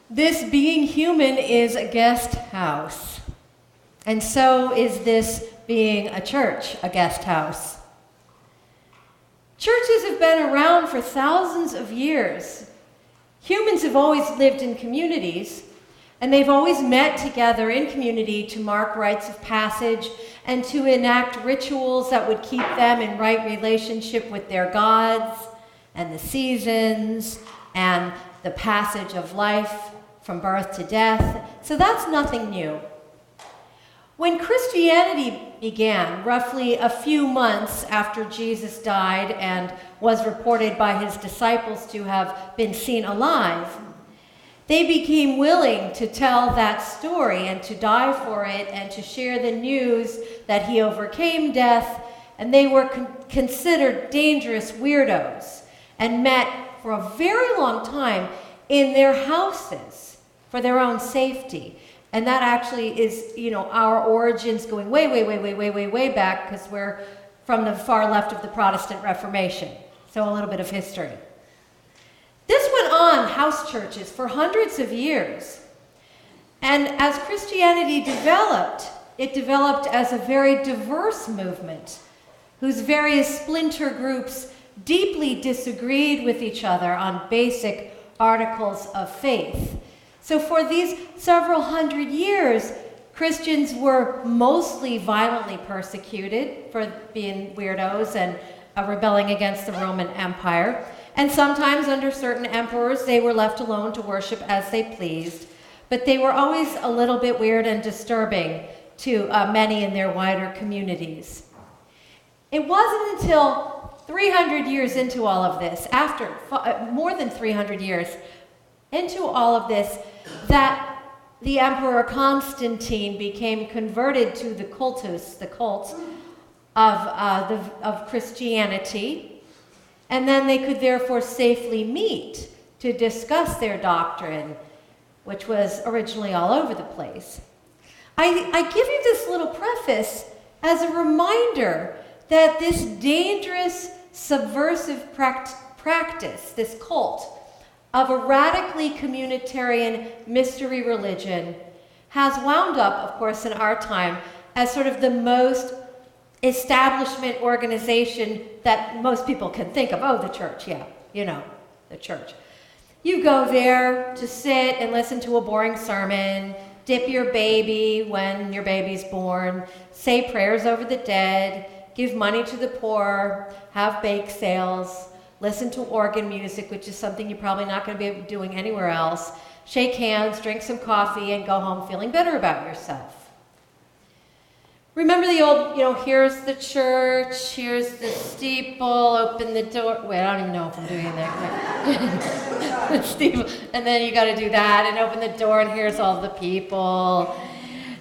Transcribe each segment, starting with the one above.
This being human is a guest house. And so is this being a church, a guest house. Churches have been around for thousands of years. Humans have always lived in communities, and they've always met together in community to mark rites of passage and to enact rituals that would keep them in right relationship with their gods and the seasons and the passage of life from birth to death. So that's nothing new. When Christianity began, roughly a few months after Jesus died and was reported by his disciples to have been seen alive, they became willing to tell that story and to die for it and to share the news that he overcame death, and they were considered dangerous weirdos and met for a very long time in their houses for their own safety. And that actually is, our origins going way back, because we're from the far left of the Protestant Reformation. So a little bit of history. This went on, house churches, for hundreds of years. And as Christianity developed, it developed as a very diverse movement whose various splinter groups deeply disagreed with each other on basic articles of faith. So for these several hundred years, Christians were mostly violently persecuted for being weirdos and rebelling against the Roman Empire. And sometimes under certain emperors, they were left alone to worship as they pleased. But they were always a little bit weird and disturbing to many in their wider communities. It wasn't until 300 years into all of this, after more than 300 years into all of this, that the Emperor Constantine became converted to the cult of Christianity, and then they could therefore safely meet to discuss their doctrine, which was originally all over the place. I give you this little preface as a reminder that this dangerous, subversive practice, this cult, of a radically communitarian mystery religion has wound up, of course, in our time as sort of the most establishment organization that most people can think of. Oh, the church, yeah, the church. You go there to sit and listen to a boring sermon, dip your baby when your baby's born, say prayers over the dead, give money to the poor, have bake sales, listen to organ music, which is something you're probably not going to be doing anywhere else, shake hands, drink some coffee, and go home feeling better about yourself. Remember the old, here's the church, here's the steeple, open the door. Wait, I don't even know if I'm doing that. The steeple, and then you got to do that and open the door, and here's all the people.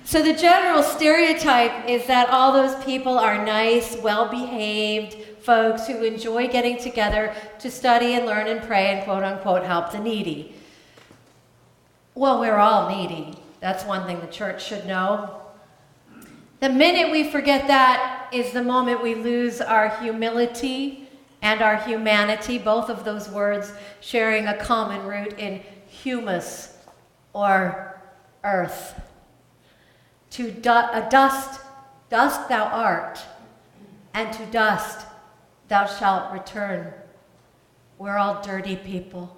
So the general stereotype is that all those people are nice, well-behaved folks who enjoy getting together to study and learn and pray and quote-unquote help the needy. Well, we're all needy. That's one thing the church should know. The minute we forget that is the moment we lose our humility and our humanity, both of those words sharing a common root in humus, or earth. To dust thou art, and to dust thou shalt return. We're all dirty people.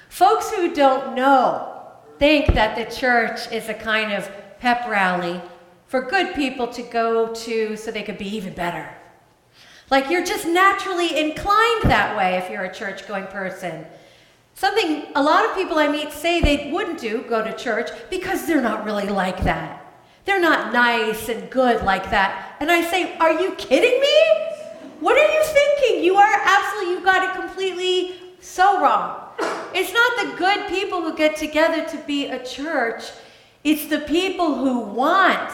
Folks who don't know think that the church is a kind of pep rally for good people to go to so they could be even better. Like you're just naturally inclined that way if you're a church-going person. Something a lot of people I meet say they wouldn't go to church, because they're not really like that. They're not nice and good like that. And I say, are you kidding me? What are you thinking? You've got it completely so wrong. It's not the good people who get together to be a church. It's the people who want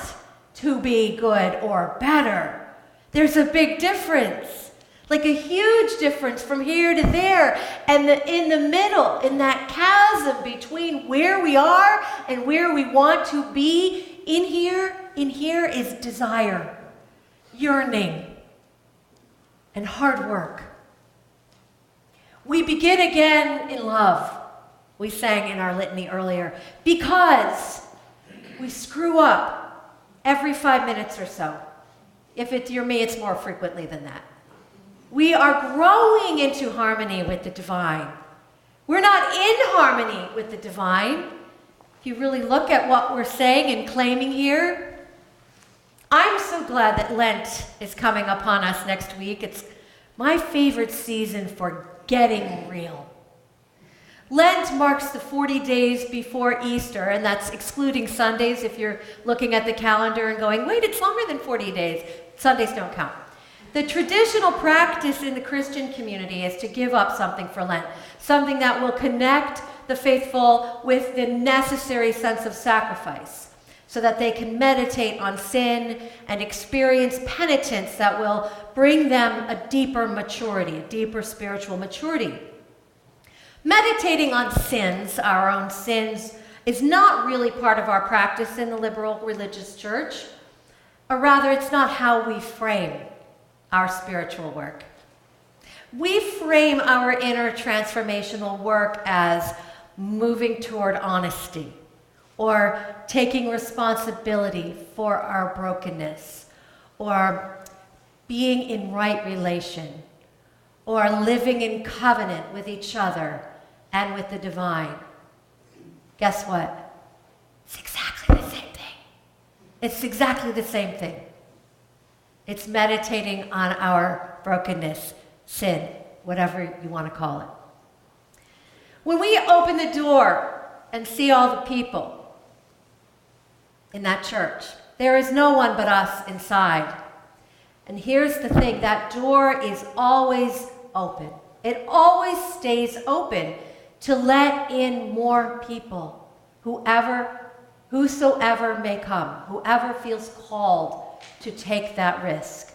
to be good or better. There's a big difference. Like a huge difference from here to there. And in the middle, in that chasm between where we are and where we want to be, in here is desire, yearning, and hard work. We begin again in love. We sang in our litany earlier, because we screw up every 5 minutes or so. If you're me, it's more frequently than that. We are growing into harmony with the divine. We're not in harmony with the divine. If you really look at what we're saying and claiming here, I'm so glad that Lent is coming upon us next week. It's my favorite season for getting real. Lent marks the 40 days before Easter, and that's excluding Sundays. If you're looking at the calendar and going, wait, it's longer than 40 days, Sundays don't count. The traditional practice in the Christian community is to give up something for Lent, something that will connect the faithful with the necessary sense of sacrifice, so that they can meditate on sin and experience penitence that will bring them a deeper maturity, a deeper spiritual maturity. Meditating on sins, our own sins, is not really part of our practice in the liberal religious church, or rather, it's not how we frame our spiritual work. We frame our inner transformational work as moving toward honesty, or taking responsibility for our brokenness, or being in right relation, or living in covenant with each other and with the divine. Guess what? It's exactly the same thing. It's exactly the same thing. It's meditating on our brokenness, sin, whatever you want to call it. When we open the door and see all the people in that church, there is no one but us inside. And here's the thing, that door is always open. It always stays open to let in more people, whosoever may come, whoever feels called to take that risk.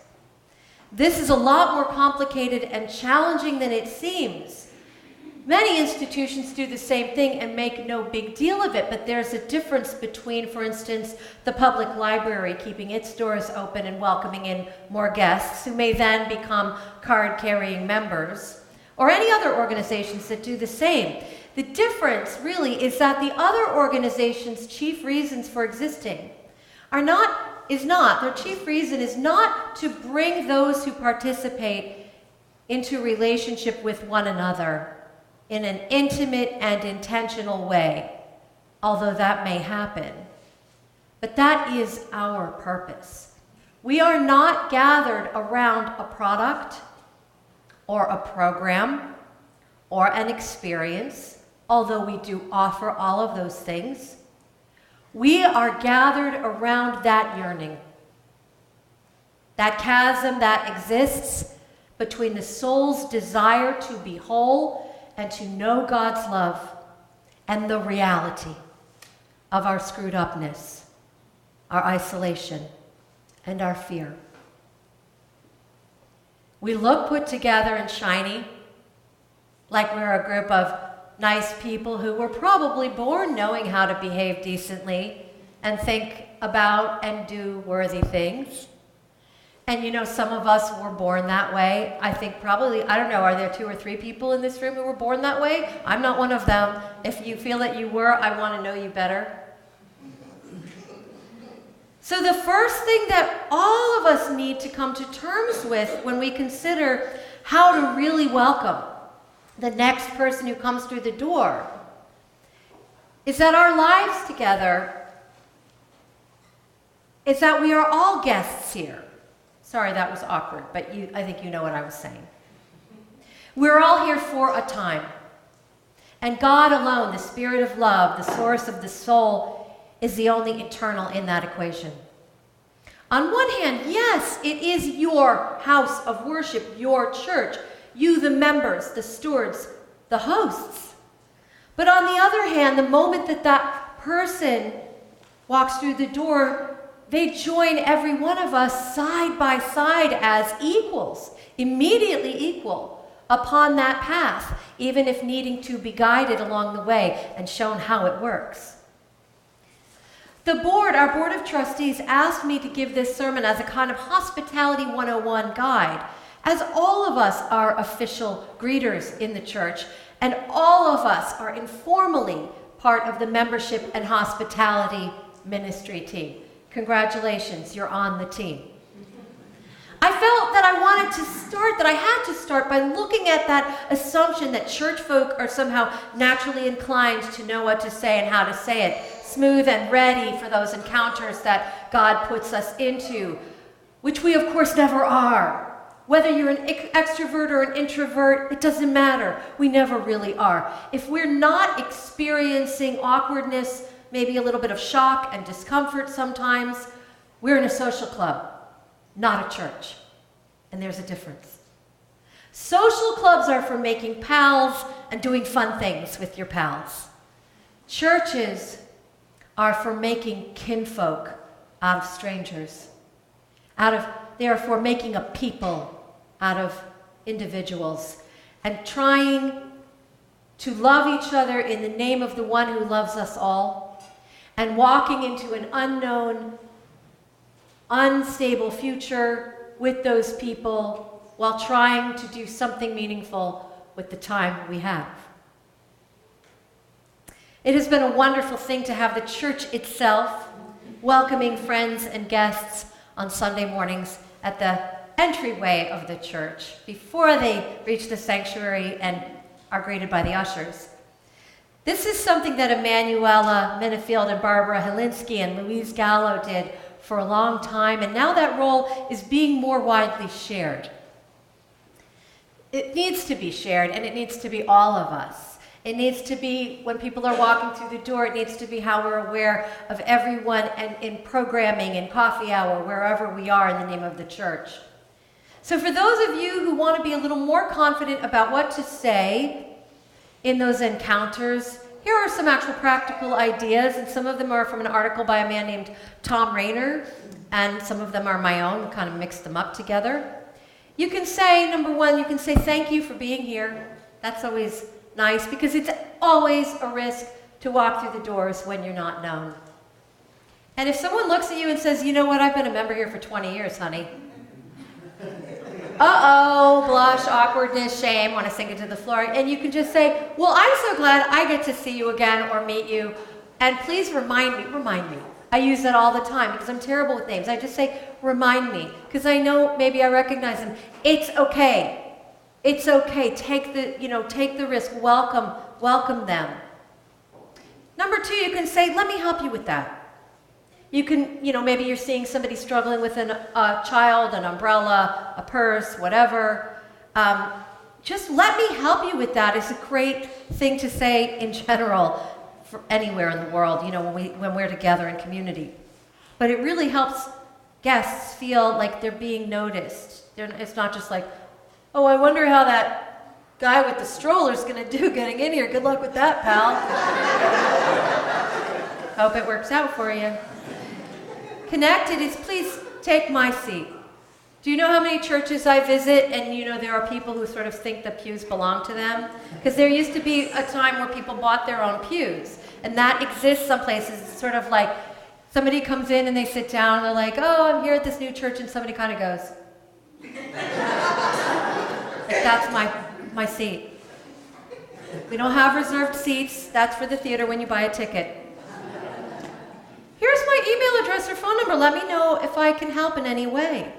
This is a lot more complicated and challenging than it seems. Many institutions do the same thing and make no big deal of it, but there's a difference between, for instance, the public library keeping its doors open and welcoming in more guests who may then become card-carrying members, or any other organizations that do the same. The difference really is that the other organizations' chief reasons for existing their chief reason is not to bring those who participate into relationship with one another in an intimate and intentional way, although that may happen. But that is our purpose. We are not gathered around a product or a program or an experience, although we do offer all of those things. We are gathered around that yearning, that chasm that exists between the soul's desire to be whole and to know God's love and the reality of our screwed upness, our isolation, and our fear. We look put together and shiny, like we're a group of nice people who were probably born knowing how to behave decently and think about and do worthy things. And you know, some of us were born that way. I think probably, I don't know, are there 2 or 3 people in this room who were born that way? I'm not one of them. If you feel that you were, I want to know you better. So the first thing that all of us need to come to terms with when we consider how to really welcome the next person who comes through the door is that our lives together is that we are all guests here. Sorry, that was awkward, but I think you know what I was saying. We're all here for a time. And God alone, the Spirit of love, the source of the soul, is the only eternal in that equation. On one hand, yes, it is your house of worship, your church, you the members, the stewards, the hosts. But on the other hand, the moment that that person walks through the door, they join every one of us side by side as equals, immediately equal, upon that path, even if needing to be guided along the way and shown how it works. The board, our board of trustees, asked me to give this sermon as a kind of Hospitality 101 guide, as all of us are official greeters in the church, And all of us are informally part of the membership and hospitality ministry team. Congratulations, you're on the team. I felt that I had to start by looking at that assumption that church folk are somehow naturally inclined to know what to say and how to say it, smooth and ready for those encounters that God puts us into, which we of course never are. Whether you're an extrovert or an introvert, it doesn't matter. We never really are. If we're not experiencing awkwardness, maybe a little bit of shock and discomfort sometimes, we're in a social club, not a church. And there's a difference. Social clubs are for making pals and doing fun things with your pals. Churches are for making kinfolk out of strangers. They are for making a people out of individuals and trying to love each other in the name of the one who loves us all, and walking into an unknown, unstable future with those people while trying to do something meaningful with the time we have. It has been a wonderful thing to have the church itself welcoming friends and guests on Sunday mornings at the entryway of the church before they reach the sanctuary and are greeted by the ushers. This is something that Emanuela Minifield and Barbara Helinski and Louise Gallo did for a long time, and now that role is being more widely shared. It needs to be shared, and it needs to be all of us. It needs to be, when people are walking through the door, it needs to be how we're aware of everyone and in programming, in coffee hour, wherever we are in the name of the church. So for those of you who want to be a little more confident about what to say in those encounters, here are some actual practical ideas, and some of them are from an article by a man named Tom Rayner, and some of them are my own. We kind of mixed them up together. You can say, number one, you can say thank you for being here. That's always nice, because it's always a risk to walk through the doors when you're not known. And if someone looks at you and says, you know what, I've been a member here for 20 years, honey. Uh-oh, blush, awkwardness, shame, want to sink it to the floor. And you can just say, well, I'm so glad I get to see you again or meet you. And please remind me. I use that all the time because I'm terrible with names. I just say, remind me, because I know maybe I recognize them. It's okay. It's okay. Take the risk. Welcome them. Number two, you can say, let me help you with that. You can, maybe you're seeing somebody struggling with a child, an umbrella, a purse, whatever. Just let me help you with that is a great thing to say in general for anywhere in the world, when we're together in community. But it really helps guests feel like they're being noticed. It's not just like, oh, I wonder how that guy with the stroller's going to do getting in here. Good luck with that, pal. Hope it works out for you. Connected is, please take my seat. Do you know how many churches I visit and there are people who sort of think the pews belong to them? Because there used to be a time where people bought their own pews. And that exists some places. It's sort of like somebody comes in and they sit down and they're like, oh, I'm here at this new church, and somebody kind of goes. Like, that's my seat. We don't have reserved seats. That's for the theater when you buy a ticket. Here's my email address or phone number. Let me know if I can help in any way.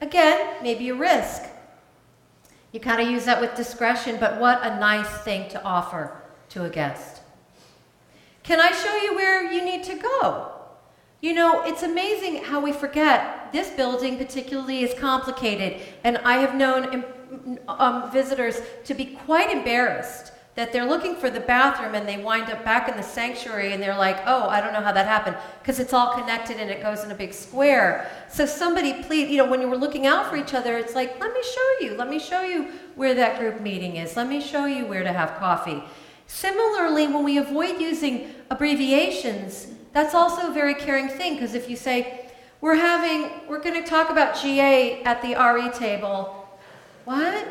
Again, maybe a risk. You kind of use that with discretion, but what a nice thing to offer to a guest. Can I show you where you need to go? It's amazing how we forget. This building particularly is complicated, and I have known visitors to be quite embarrassed that they're looking for the bathroom and they wind up back in the sanctuary and they're like, oh, I don't know how that happened, because it's all connected and it goes in a big square. So somebody please, when you were looking out for each other, it's like, let me show you where that group meeting is. Let me show you where to have coffee. Similarly, when we avoid using abbreviations, that's also a very caring thing, because if you say, we're going to talk about GA at the RE table. What?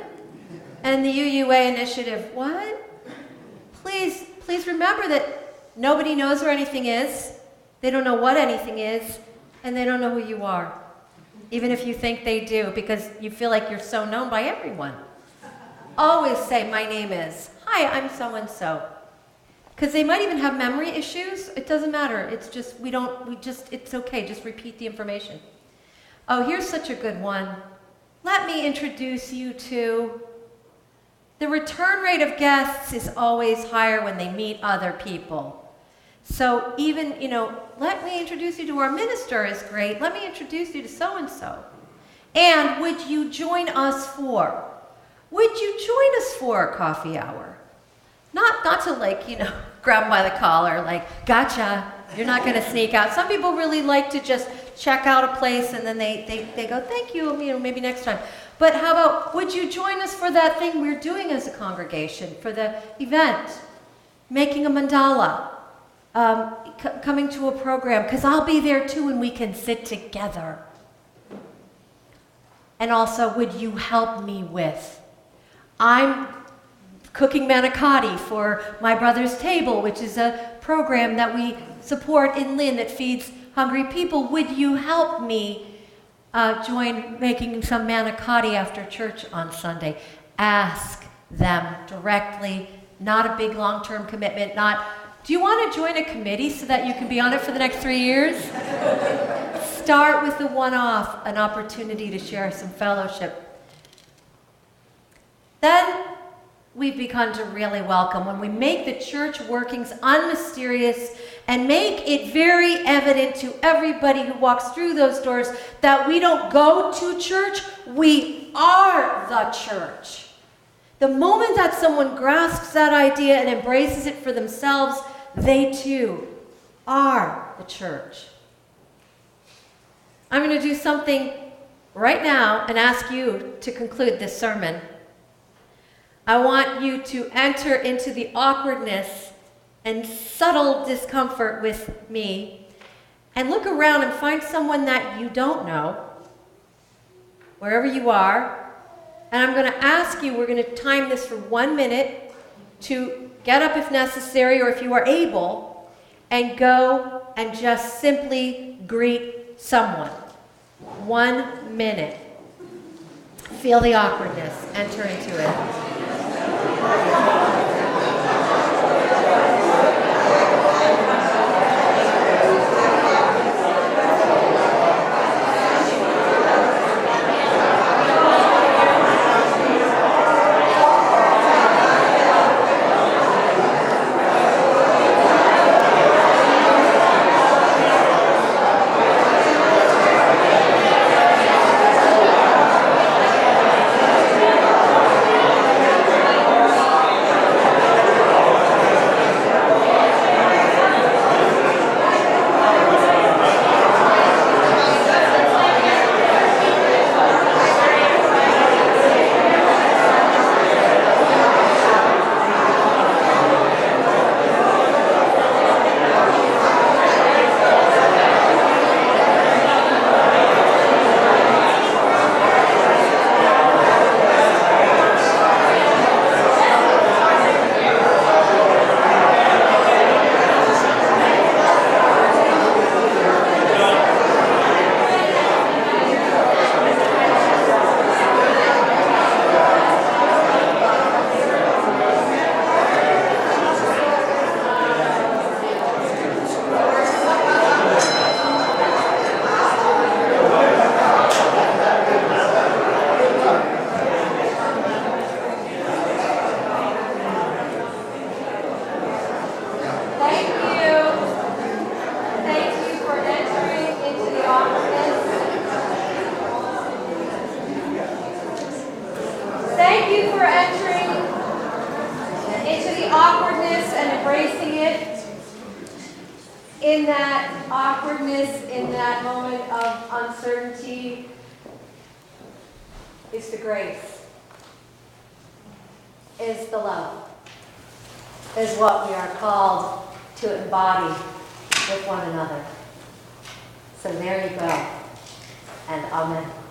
And the UUA initiative. What? Please remember that nobody knows where anything is. They don't know what anything is, and they don't know who you are, even if you think they do, because you feel like you're so known by everyone. Always say, my name is. hi, I'm so-and-so. Because they might even have memory issues. It doesn't matter. It's just, it's okay. Just repeat the information. Oh, here's such a good one. Let me introduce you to... The return rate of guests is always higher when they meet other people. So even, let me introduce you to our minister is great. Let me introduce you to so-and-so. And would you join us for? Would you join us for a coffee hour? Not to grab them by the collar, gotcha, you're not going to sneak out. Some people really like to just check out a place and then they go, thank you, maybe next time. But how about, would you join us for that thing we're doing as a congregation, for the event? Making a mandala, coming to a program, because I'll be there too and we can sit together. And also, would you help me with? I'm cooking manicotti for my brother's table, which is a program that we support in Lynn that feeds hungry people. Would you help me join making some manicotti after church on Sunday? Ask them directly, not a big long-term commitment, do you want to join a committee so that you can be on it for the next 3 years? Start with the one-off, an opportunity to share some fellowship. Then we've begun to really welcome when we make the church workings unmysterious and make it very evident to everybody who walks through those doors that we don't go to church, we are the church. The moment that someone grasps that idea and embraces it for themselves, they too are the church. I'm going to do something right now and ask you to conclude this sermon. I want you to enter into the awkwardness and subtle discomfort with me and look around and find someone that you don't know, wherever you are. And I'm going to ask you, we're going to time this for 1 minute, to get up if necessary or if you are able, and go and just simply greet someone. 1 minute. Feel the awkwardness. Enter into it. In that awkwardness, in that moment of uncertainty, is the grace, is the love, is what we are called to embody with one another. So there you go, and amen.